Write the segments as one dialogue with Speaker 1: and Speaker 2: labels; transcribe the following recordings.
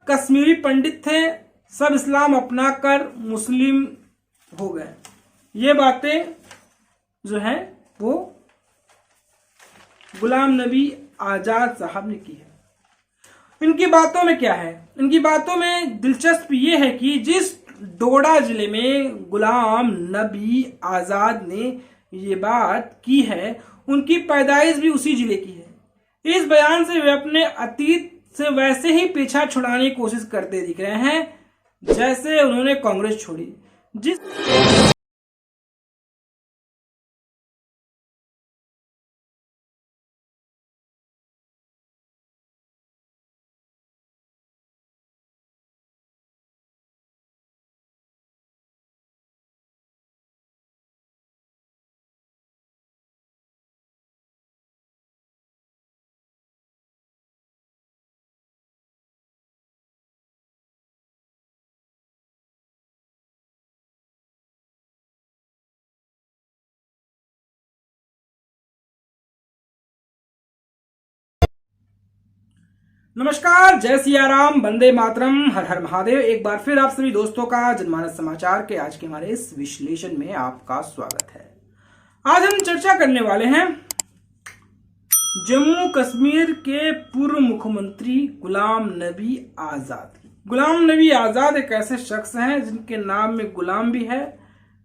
Speaker 1: कश्मीरी पंडित थे, सब इस्लाम अपनाकर मुस्लिम हो गए। ये बातें जो है वो गुलाम नबी आजाद साहब ने की है। इनकी बातों में क्या है? इनकी बातों में दिलचस्प ये है कि जिस डोडा जिले में गुलाम नबी आजाद ने ये बात की है, उनकी पैदाइश भी उसी जिले की है। इस बयान से वे अपने अतीत से वैसे ही पीछा छुड़ाने की कोशिश करते दिख रहे हैं जैसे उन्होंने कांग्रेस छोड़ी। जिस नमस्कार, जय सिया राम, वंदे मातरम, हर हर महादेव। एक बार फिर आप सभी दोस्तों का जनमानस समाचार के आज के हमारे इस विश्लेषण में आपका स्वागत है। आज हम चर्चा करने वाले हैं जम्मू कश्मीर के पूर्व मुख्यमंत्री गुलाम नबी आजाद की। गुलाम नबी आजाद एक ऐसे शख्स हैं जिनके नाम में गुलाम भी है,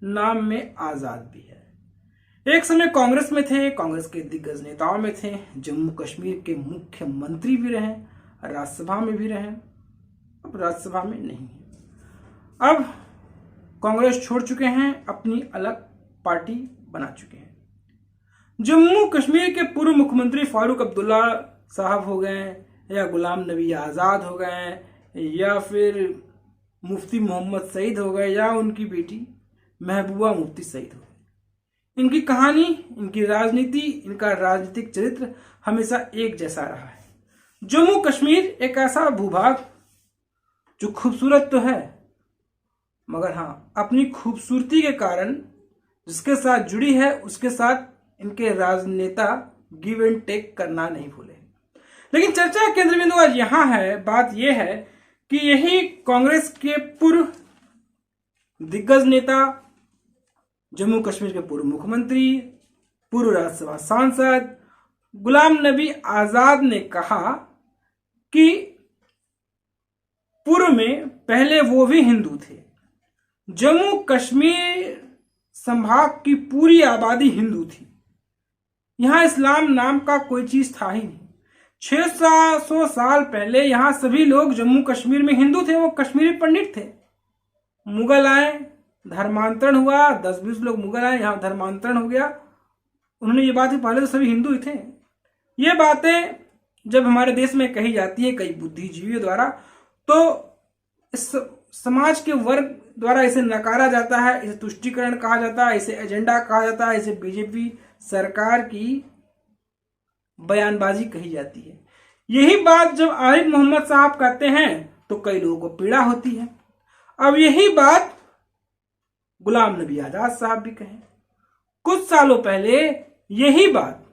Speaker 1: नाम में आजाद भी है। एक समय कांग्रेस में थे, कांग्रेस के दिग्गज नेताओं में थे, जम्मू कश्मीर के मुख्यमंत्री भी रहे, राज्यसभा में भी रहे, अब राज्यसभा में नहीं है। अब कांग्रेस छोड़ चुके हैं, अपनी अलग पार्टी बना चुके हैं। जम्मू कश्मीर के पूर्व मुख्यमंत्री फारूक अब्दुल्ला साहब हो गए, या गुलाम नबी आजाद हो गए, या फिर मुफ्ती मोहम्मद सईद हो गए, या उनकी बेटी महबूबा मुफ्ती सईद हो गए। इनकी कहानी, इनकी राजनीति, इनका राजनीतिक चरित्र हमेशा एक जैसा रहा है। जम्मू कश्मीर एक ऐसा भूभाग जो खूबसूरत तो है, मगर हाँ, अपनी खूबसूरती के कारण जिसके साथ जुड़ी है उसके साथ इनके राजनेता गिव एंड टेक करना नहीं भूले। लेकिन चर्चा का केंद्र बिंदु आज यहां है, बात यह है कि यही कांग्रेस के पूर्व दिग्गज नेता, जम्मू कश्मीर के पूर्व मुख्यमंत्री, पूर्व राज्यसभा सांसद गुलाम नबी आजाद ने कहा कि पूर्व में पहले वो भी हिंदू थे। जम्मू कश्मीर संभाग की पूरी आबादी हिंदू थी, यहां इस्लाम नाम का कोई चीज था ही नहीं। 600 साल पहले यहां सभी लोग जम्मू कश्मीर में हिंदू थे, वो कश्मीरी पंडित थे। मुगल आए, धर्मांतरण हुआ, 10-20 लोग मुगल आए, यहां धर्मांतरण हो गया। उन्होंने ये बात, पहले तो सभी हिंदू ही थे। ये बातें जब हमारे देश में कही जाती है कई बुद्धिजीवियों द्वारा, तो इस समाज के वर्ग द्वारा इसे नकारा जाता है, इसे तुष्टीकरण कहा जाता है, इसे एजेंडा कहा जाता है, इसे बीजेपी सरकार की बयानबाजी कही जाती है। यही बात जब आरिफ मोहम्मद साहब कहते हैं तो कई लोगों को पीड़ा होती है। अब यही बात गुलाम नबी आजाद साहब भी कहें। कुछ सालों पहले यही बात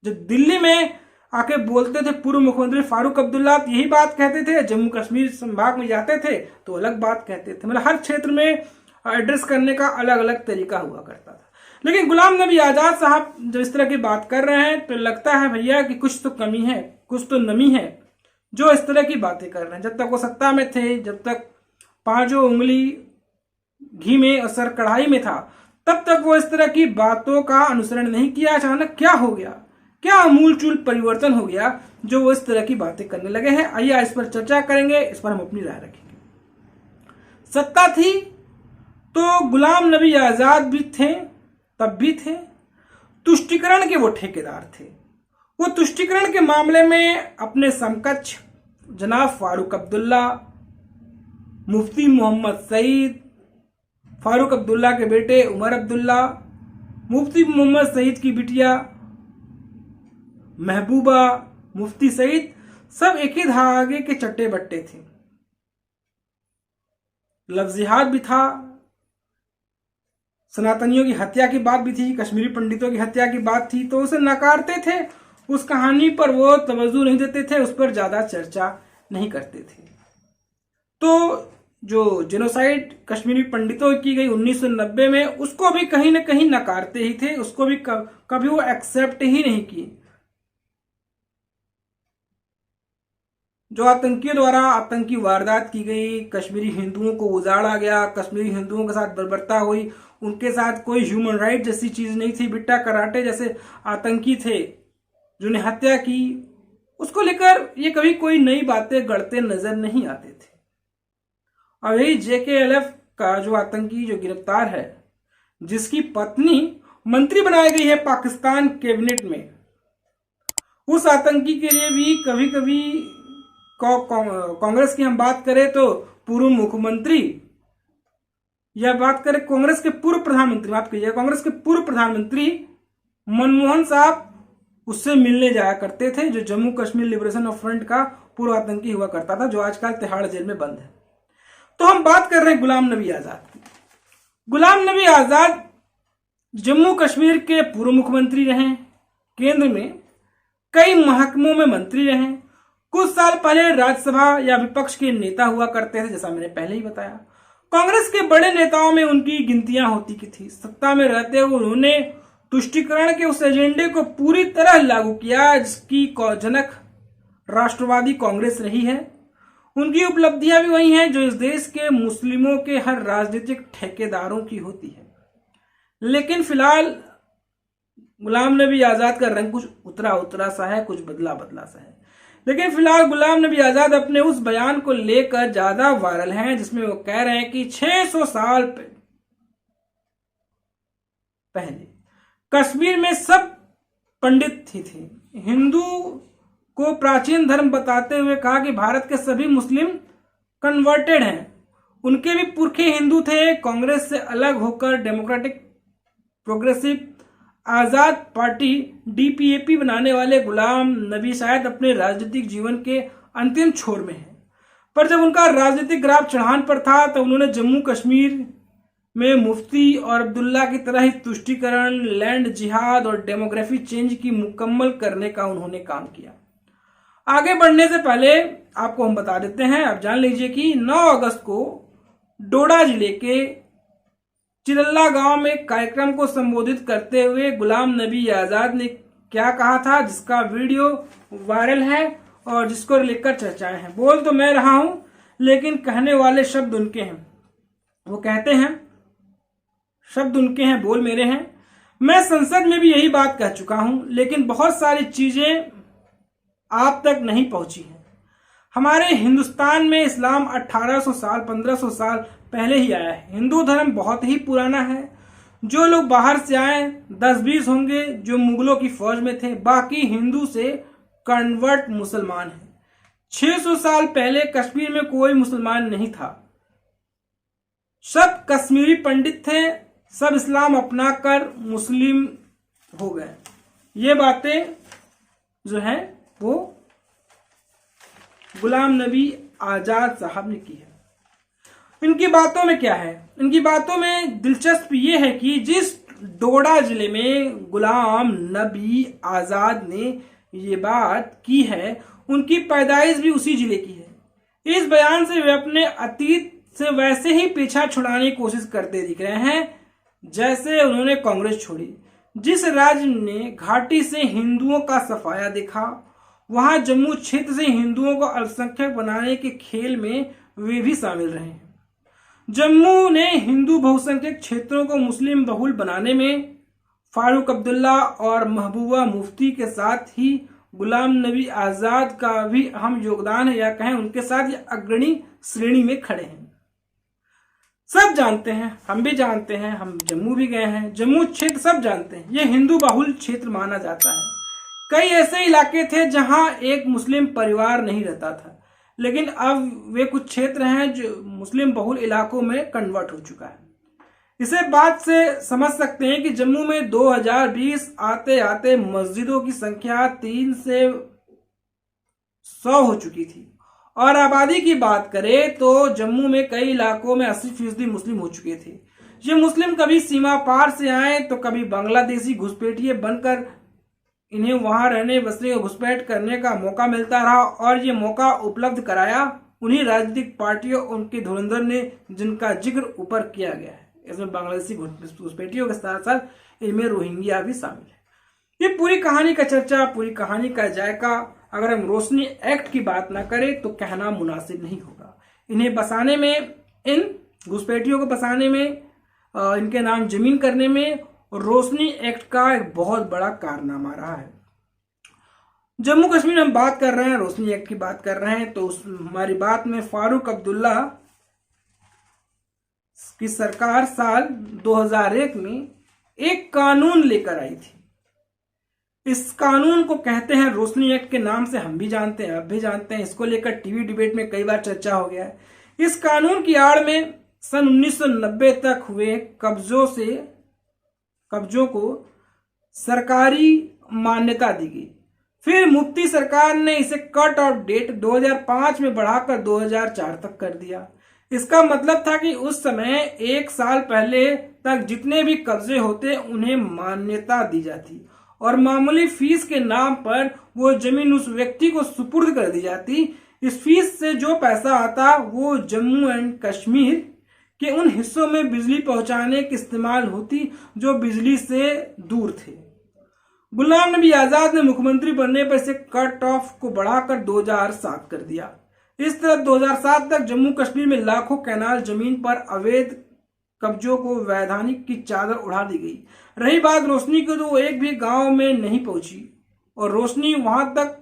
Speaker 1: जब दिल्ली में आके बोलते थे पूर्व मुख्यमंत्री फारूक अब्दुल्ला, यही बात कहते थे। जम्मू कश्मीर संभाग में जाते थे तो अलग बात कहते थे, मतलब हर क्षेत्र में एड्रेस करने का अलग अलग तरीका हुआ करता था। लेकिन गुलाम नबी आजाद साहब जब इस तरह की बात कर रहे हैं तो लगता है भैया कि कुछ तो कमी है, कुछ तो नमी है, जो इस तरह की बातें कर रहे हैं। जब तक वो सत्ता में थे, जब तक पांचों उंगली घी में और सर कढ़ाई में था, तब तक वो इस तरह की बातों का अनुसरण नहीं किया। अचानक क्या हो गया, क्या अमूलचूल परिवर्तन हो गया जो वो इस तरह की बातें करने लगे हैं? आइए इस पर चर्चा करेंगे, इस पर हम अपनी राय रखेंगे। सत्ता थी तो गुलाम नबी आजाद भी थे, तब भी थे। तुष्टीकरण के वो ठेकेदार थे। वो तुष्टीकरण के मामले में अपने समकक्ष जनाब फारूक अब्दुल्ला, मुफ्ती मोहम्मद सईद, फारूक अब्दुल्ला के बेटे उमर अब्दुल्ला, मुफ्ती मोहम्मद सईद की बिटिया महबूबा मुफ्ती सईद, सब एक ही धागे के चट्टे बट्टे थे। लफ्ज़ जिहाद भी था, सनातनियों की हत्या की बात भी थी, कश्मीरी पंडितों की हत्या की बात थी, तो उसे नकारते थे। उस कहानी पर वो तवज्जो नहीं देते थे, उस पर ज्यादा चर्चा नहीं करते थे। तो जो जेनोसाइड कश्मीरी पंडितों की गई 1990 में, उसको भी कहीं ना कहीं नकारते ही थे, उसको भी कभी वो एक्सेप्ट ही नहीं की। जो आतंकियों द्वारा आतंकी वारदात की गई, कश्मीरी हिंदुओं को उजाड़ा गया, कश्मीरी हिंदुओं के साथ बर्बरता हुई, उनके साथ कोई ह्यूमन राइट जैसी चीज नहीं थी, बिट्टा कराटे जैसे आतंकी थे जिन्हें हत्या की, उसको लेकर ये कभी कोई नई बातें गढ़ते नजर नहीं आते थे। और यही JKLF का जो आतंकी जो गिरफ्तार है, जिसकी पत्नी मंत्री बनाई गई है पाकिस्तान कैबिनेट में, उस आतंकी के लिए भी कभी कभी कांग्रेस की हम बात करें तो पूर्व मुख्यमंत्री, या बात करें कांग्रेस के पूर्व प्रधानमंत्री, माफ कीजिएगा, कांग्रेस के पूर्व प्रधानमंत्री मनमोहन साहब उससे मिलने जाया करते थे, जो जम्मू कश्मीर लिबरेशन फ्रंट का पूर्व आतंकी हुआ करता था, जो आजकल तिहाड़ जेल में बंद है। तो हम बात कर रहे हैं गुलाम नबी आजाद की। गुलाम नबी आजाद जम्मू कश्मीर के पूर्व मुख्यमंत्री रहे, केंद्र में कई महकमों में मंत्री रहे, कुछ साल पहले राज्यसभा या विपक्ष के नेता हुआ करते थे, जैसा मैंने पहले ही बताया। कांग्रेस के बड़े नेताओं में उनकी गिनतियां होती की थी। सत्ता में रहते हुए उन्होंने तुष्टीकरण के उस एजेंडे को पूरी तरह लागू किया जिसकी जनक राष्ट्रवादी कांग्रेस रही है। उनकी उपलब्धियां भी वही हैं जो इस देश के मुस्लिमों के हर राजनीतिक ठेकेदारों की होती है। लेकिन फिलहाल गुलाम नबी आजाद का रंग कुछ उतरा उतरा सा है, कुछ बदला बदला सा है। लेकिन फिलहाल गुलाम नबी आजाद अपने उस बयान को लेकर ज्यादा वायरल हैं जिसमें वो कह रहे हैं कि 600 साल पहले कश्मीर में सब पंडित ही थे। हिंदू को प्राचीन धर्म बताते हुए कहा कि भारत के सभी मुस्लिम कन्वर्टेड हैं, उनके भी पुरखे हिंदू थे। कांग्रेस से अलग होकर डेमोक्रेटिक प्रोग्रेसिव आजाद पार्टी DPAP बनाने वाले गुलाम नबी शायद अपने राजनीतिक जीवन के अंतिम छोर में हैं, पर जब उनका राजनीतिक ग्राफ चढ़ान पर था तो उन्होंने जम्मू कश्मीर में मुफ्ती और अब्दुल्ला की तरह ही तुष्टीकरण, लैंड जिहाद और डेमोग्राफी चेंज की मुकम्मल करने का उन्होंने काम किया। आगे बढ़ने से पहले आपको हम बता देते हैं, आप जान लीजिए कि 9 अगस्त को डोडा जिले के चिरल्ला गांव में एक कार्यक्रम को संबोधित करते हुए गुलाम नबी आजाद ने क्या कहा था, जिसका वीडियो वायरल है और जिसको लेकर चर्चाएं हैं। बोल तो मैं रहा हूं लेकिन कहने वाले शब्द उनके हैं। वो कहते हैं, शब्द उनके हैं, बोल मेरे हैं। मैं संसद में भी यही बात कह चुका हूं, लेकिन बहुत सारी चीजें आप तक नहीं पहुंची हैं। हमारे हिंदुस्तान में इस्लाम 1800 साल 1500 साल पहले ही आया है। हिंदू धर्म बहुत ही पुराना है। जो लोग बाहर से आए 10-20 होंगे जो मुगलों की फौज में थे, बाकी हिंदू से कन्वर्ट मुसलमान हैं। 600 साल पहले कश्मीर में कोई मुसलमान नहीं था, सब कश्मीरी पंडित थे, सब इस्लाम अपनाकर मुस्लिम हो गए। ये बातें जो है वो गुलाम नबी आजाद साहब ने की है। इनकी बातों में क्या है? इनकी बातों में दिलचस्प ये है कि जिस डोडा जिले में गुलाम नबी आजाद ने ये बात की है, उनकी पैदाइश भी उसी जिले की है। इस बयान से वे अपने अतीत से वैसे ही पीछा छुड़ाने की कोशिश करते दिख रहे हैं जैसे उन्होंने कांग्रेस छोड़ी। जिस राज्य ने घाटी से हिंदुओं का सफाया देखा, वहां जम्मू क्षेत्र से हिंदुओं को अल्पसंख्यक बनाने के खेल में वे भी शामिल रहे हैं। जम्मू ने हिंदू बहुसंख्यक क्षेत्रों को मुस्लिम बहुल बनाने में फारूक अब्दुल्ला और महबूबा मुफ्ती के साथ ही गुलाम नबी आजाद का भी अहम योगदान है, या कहें उनके साथ ये अग्रणी श्रेणी में खड़े हैं। सब जानते हैं, हम भी जानते हैं, हम जम्मू भी गए हैं, जम्मू क्षेत्र सब जानते हैं, ये हिंदू बहुल क्षेत्र माना जाता है। कई ऐसे इलाके थे जहां एक मुस्लिम परिवार नहीं रहता था, लेकिन अब वे कुछ क्षेत्र हैं जो मुस्लिम बहुल इलाकों में कन्वर्ट हो चुका है। इसे बात से समझ सकते हैं कि जम्मू में 2020 आते आते मस्जिदों की संख्या 3 से 100 हो चुकी थी, और आबादी की बात करें तो जम्मू में कई इलाकों में 80% मुस्लिम हो चुके थे। ये मुस्लिम कभी सीमा पार से आए तो कभी बांग्लादेशी घुसपैठिए बनकर इन्हें वहां रहने बसने घुसपैठ करने का मौका मिलता रहा, और ये मौका उपलब्ध कराया उन्हीं राजनीतिक पार्टियों उनके धुरंधर ने जिनका जिक्र ऊपर किया गया है। इसमें बांग्लादेशी घुसपैठियों के साथ साथ इनमें रोहिंग्या भी शामिल है। ये पूरी कहानी का चर्चा, पूरी कहानी का जायका अगर हम रोशनी एक्ट की बात ना करें तो कहना मुनासिब नहीं होगा। इन्हें बसाने में, इन घुसपैठियों को बसाने में, इनके नाम जमीन करने में रोशनी एक्ट का एक बहुत बड़ा कारनामा रहा है। जम्मू कश्मीर में हम बात कर रहे हैं, रोशनी एक्ट की बात कर रहे हैं, तो हमारी बात में फारूक अब्दुल्ला की सरकार साल 2001 में एक कानून लेकर आई थी। इस कानून को कहते हैं रोशनी एक्ट के नाम से, हम भी जानते हैं, आप भी जानते हैं। इसको लेकर टीवी डिबेट में कई बार चर्चा हो गया है। इस कानून की आड़ में सन 1990 तक हुए कब्जों को सरकारी मान्यता दी गई। फिर मुफ्ती सरकार ने इसे कट ऑफ डेट 2005 में बढ़ाकर 2004 तक कर दिया। इसका मतलब था कि उस समय 1 साल पहले तक जितने भी कब्जे होते उन्हें मान्यता दी जाती और मामूली फीस के नाम पर वो जमीन उस व्यक्ति को सुपुर्द कर दी जाती। इस फीस से जो पैसा आता वो जम्मू एंड कश्मीर के उन हिस्सों में बिजली पहुंचाने की इस्तेमाल होती जो बिजली से दूर थे। गुलाम नबी आजाद ने मुख्यमंत्री बनने पर इसे कट ऑफ को बढ़ाकर 2007 कर दिया। इस तरह 2007 तक जम्मू कश्मीर में लाखों कैनाल जमीन पर अवैध कब्जों को वैधानिक की चादर उड़ा दी गई। रही बात रोशनी की, तो वो एक भी गांव में नहीं पहुंची और रोशनी वहां तक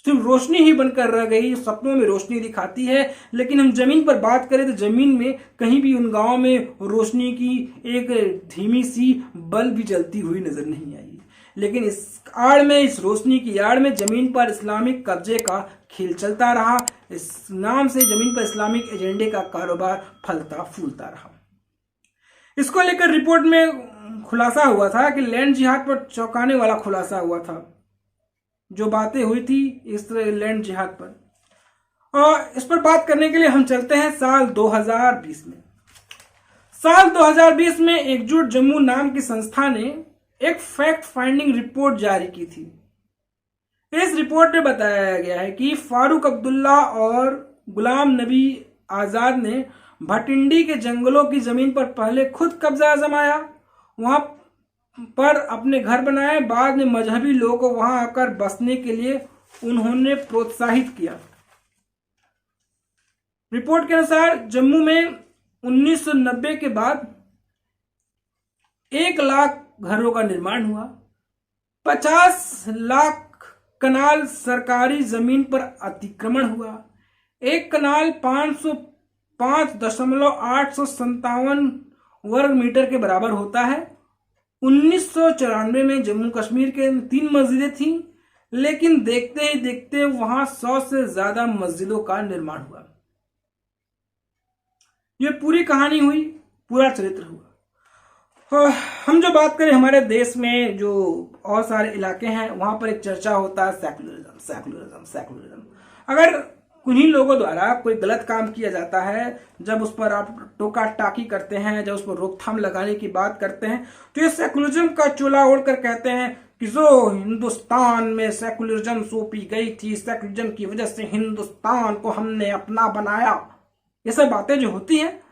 Speaker 1: सिर्फ रोशनी ही बनकर रह गई। सपनों में रोशनी दिखाती है, लेकिन हम जमीन पर बात करें तो जमीन में कहीं भी उन गांवों में रोशनी की एक धीमी सी बल्ब भी जलती हुई नजर नहीं आई। लेकिन इस आड़ में, इस रोशनी की आड़ में जमीन पर इस्लामिक कब्जे का खेल चलता रहा। इस नाम से जमीन पर इस्लामिक एजेंडे का कारोबार फलता फूलता रहा। इसको लेकर रिपोर्ट में खुलासा हुआ था कि लैंड जिहाद पर चौंकाने वाला खुलासा हुआ था। जो बातें हुई थी इस लैंड जिहाद पर, और इस पर बात करने के लिए हम चलते हैं साल 2020 में। साल 2020 में एकजुट जम्मू नाम की संस्था ने एक फैक्ट फाइंडिंग रिपोर्ट जारी की थी। इस रिपोर्ट में बताया गया है कि फारूक अब्दुल्ला और गुलाम नबी आजाद ने भटिंडी के जंगलों की जमीन पर पहले खुद कब्जा जमाया, वहां पर अपने घर बनाए। बाद में मजहबी लोगों को वहां आकर बसने के लिए उन्होंने प्रोत्साहित किया। रिपोर्ट के अनुसार जम्मू में 1990 के बाद 1 लाख घरों का निर्माण हुआ। 50 लाख कनाल सरकारी जमीन पर अतिक्रमण हुआ। एक कनाल 505.857 वर्ग मीटर के बराबर होता है। 1994 में जम्मू कश्मीर के 3 मस्जिदें थीं, लेकिन देखते ही देखते वहां 100 से ज्यादा मस्जिदों का निर्माण हुआ। यह पूरी कहानी हुई, पूरा चरित्र हुआ। हम जो बात करें हमारे देश में जो और सारे इलाके हैं, वहां पर एक चर्चा होता है सेकुलरिज्म। अगर उन्हीं लोगों द्वारा कोई गलत काम किया जाता है, जब उस पर आप टोका टाकी करते हैं, जब उस पर रोकथाम लगाने की बात करते हैं, तो ये सेकुलरिज्म का चोला ओढ़कर कहते हैं कि जो हिंदुस्तान में सेकुलरिज्म सौंपी गई थी, सेकुलरिज्म की वजह से हिंदुस्तान को हमने अपना बनाया। ये सब बातें जो होती हैं,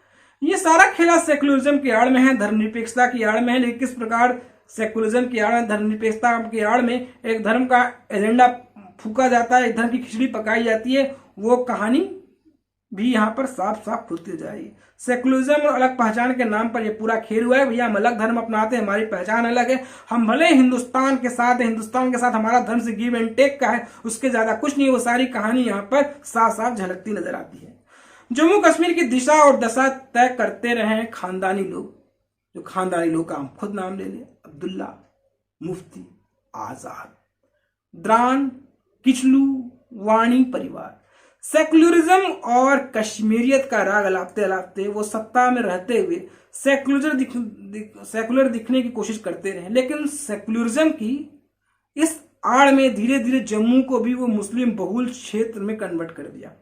Speaker 1: ये सारा खेला सेकुलरिज्म की आड़ में है, धर्मनिरपेक्षता की आड़ में है। लेकिन किस प्रकार सेकुलरिज्म की आड़ में, धर्मनिरपेक्षता की आड़ में एक धर्म का एजेंडा फूका जाता है, एक धर्म की खिचड़ी पकाई जाती है, वो कहानी भी यहाँ पर साफ साफ खुलती जा रही है। सेकुलरिज्म और अलग पहचान के नाम पर ये पूरा खेल हुआ है। भैया हम अलग धर्म अपनाते हैं, हमारी पहचान अलग है, हम भले हिंदुस्तान के साथ है, हिंदुस्तान के साथ हमारा धर्म से गिव एंड टेक का है, उसके ज्यादा कुछ नहीं। वो सारी कहानी यहाँ पर साफ साफ झलकती नजर आती है। जम्मू कश्मीर की दिशा और दशा तय करते रहे खानदानी लोग, जो खानदानी लोग का हम खुद नाम ले लें, अब्दुल्ला, मुफ्ती, आजाद, द्रान, किचलू, वाणी परिवार। सेकुलरिज्म और कश्मीरियत का राग अलापते अलापते वो सत्ता में रहते हुए सेकुलर दिखने की कोशिश करते रहे। लेकिन सेकुलरिज्म की इस आड़ में धीरे धीरे जम्मू को भी वो मुस्लिम बहुल क्षेत्र में कन्वर्ट कर दिया,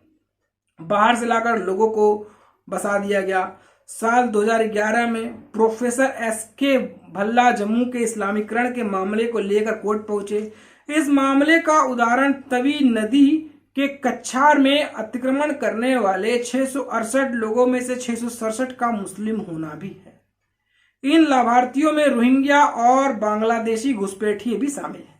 Speaker 1: बाहर से लाकर लोगों को बसा दिया गया। साल 2011 में प्रोफेसर SK भल्ला जम्मू के इस्लामीकरण के मामले को लेकर कोर्ट पहुंचे। इस मामले का उदाहरण तवी नदी कि कछार में अतिक्रमण करने वाले 668 लोगों में से 667 का मुस्लिम होना भी है। इन लाभार्थियों में रोहिंग्या और बांग्लादेशी घुसपैठिए भी शामिल हैं।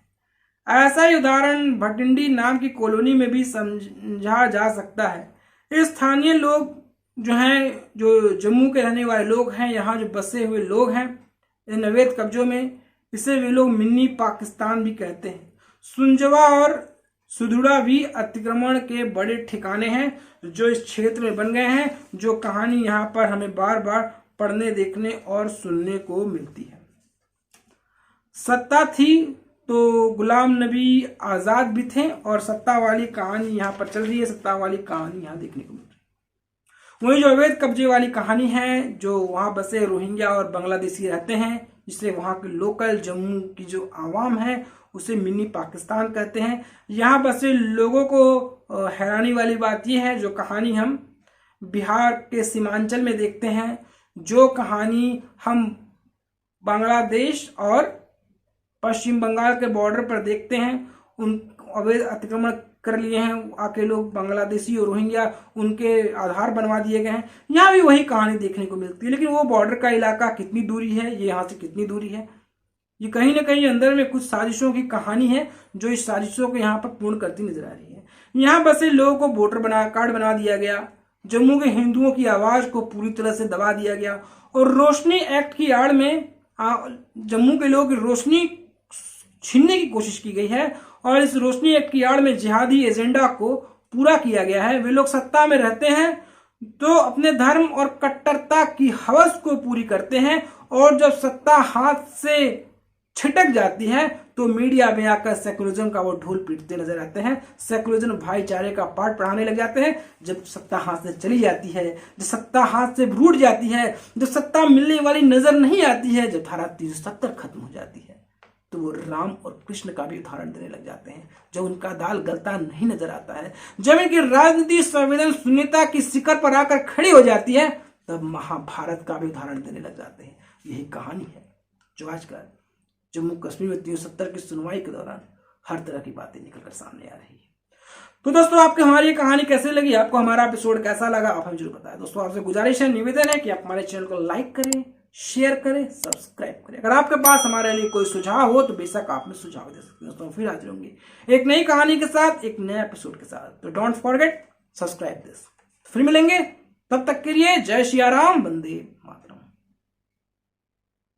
Speaker 1: ऐसा ही उदाहरण भटिंडी नाम की कॉलोनी में भी समझा जा सकता है। स्थानीय लोग जो हैं, जो जम्मू के रहने वाले लोग हैं, यहाँ जो बसे हुए लोग हैं इन अवैध कब्जों में, इसे वे लोग मिनी पाकिस्तान भी कहते हैं। सुंजवा और सुदुड़ा भी अतिक्रमण के बड़े ठिकाने हैं जो इस क्षेत्र में बन गए हैं, जो कहानी यहाँ पर हमें बार बार पढ़ने, देखने और सुनने को मिलती है। सत्ता थी तो गुलाम नबी आजाद भी थे, और सत्ता वाली कहानी यहाँ पर चल रही है, सत्ता वाली कहानी यहाँ देखने को मिल रही है। वही जो अवैध कब्जे वाली कहानी है, जो वहां बसे रोहिंग्या और बांग्लादेशी रहते हैं, जिसे वहां के लोकल जम्मू की जो आवाम है उसे मिनी पाकिस्तान कहते हैं। यहाँ बसे लोगों को हैरानी वाली बात यह है, जो कहानी हम बिहार के सीमांचल में देखते हैं, जो कहानी हम बांग्लादेश और पश्चिम बंगाल के बॉर्डर पर देखते हैं, उन अवैध अतिक्रमण कर लिए हैं आके लोग बांग्लादेशी और रोहिंग्या, उनके आधार बनवा दिए गए हैं। यहाँ भी वही कहानी देखने को मिलती है, लेकिन वो बॉर्डर का इलाका कितनी दूरी है, ये यहाँ से कितनी दूरी है, ये कहीं ना कहीं अंदर में कुछ साजिशों की कहानी है, जो इस साजिशों को यहाँ पर पूर्ण करती नजर आ रही है। यहाँ बसे लोगों को वोटर कार्ड बना दिया गया, जम्मू के हिंदुओं की आवाज को पूरी तरह से दबा दिया गया, और रोशनी एक्ट की आड़ में जम्मू के लोगों की रोशनी छीनने की कोशिश की गई है, और इस रोशनी एक्ट की आड़ में जिहादी एजेंडा को पूरा किया गया है। वे लोग सत्ता में रहते हैं तो अपने धर्म और कट्टरता की हवस को पूरी करते हैं, और जब सत्ता हाथ से छिटक जाती है तो मीडिया में आकर सेकुलरिज्म का वो ढोल पीटते नजर आते हैं, सेकुलरिज्म भाईचारे का पाठ पढ़ाने लग जाते हैं। जब सत्ता हाथ से चली जाती है, जब सत्ता हाथ से रूठ जाती है, जब सत्ता मिलने वाली नजर नहीं आती है, जब धारा 370 खत्म हो जाती है, तो वो राम और कृष्ण का भी उदाहरण देने लग जाते हैं। जब उनका दाल गलता नहीं नजर आता है, जब इनकी राजनीति संवेदन शून्यता की शिखर पर आकर खड़ी हो जाती है, तब महाभारत का भी उदाहरण देने लग जाते हैं। यही कहानी है जो आजकल जम्मू कश्मीर में 370 की सुनवाई के दौरान हर तरह की बातें निकलकर सामने आ रही है। तो दोस्तों, आपको हमारी ये कहानी कैसे लगी, आपको हमारा एपिसोड कैसा लगा, आप हमें जरूर बताएं। दोस्तों, आपसे गुजारिश है, निवेदन है कि आप हमारे चैनल को लाइक करें, शेयर करें, सब्सक्राइब करें। अगर आपके पास हमारे लिए कोई सुझाव हो तो बेशक आप में सुझाव दे सकते हैं। दोस्तों, फिर हाजिर होंगे एक नई कहानी के साथ, एक नए एपिसोड के साथ। तो डोंट फॉरगेट सब्सक्राइब दिस। फिर मिलेंगे, तब तक के लिए जय श्री राम, वंदे मातरम।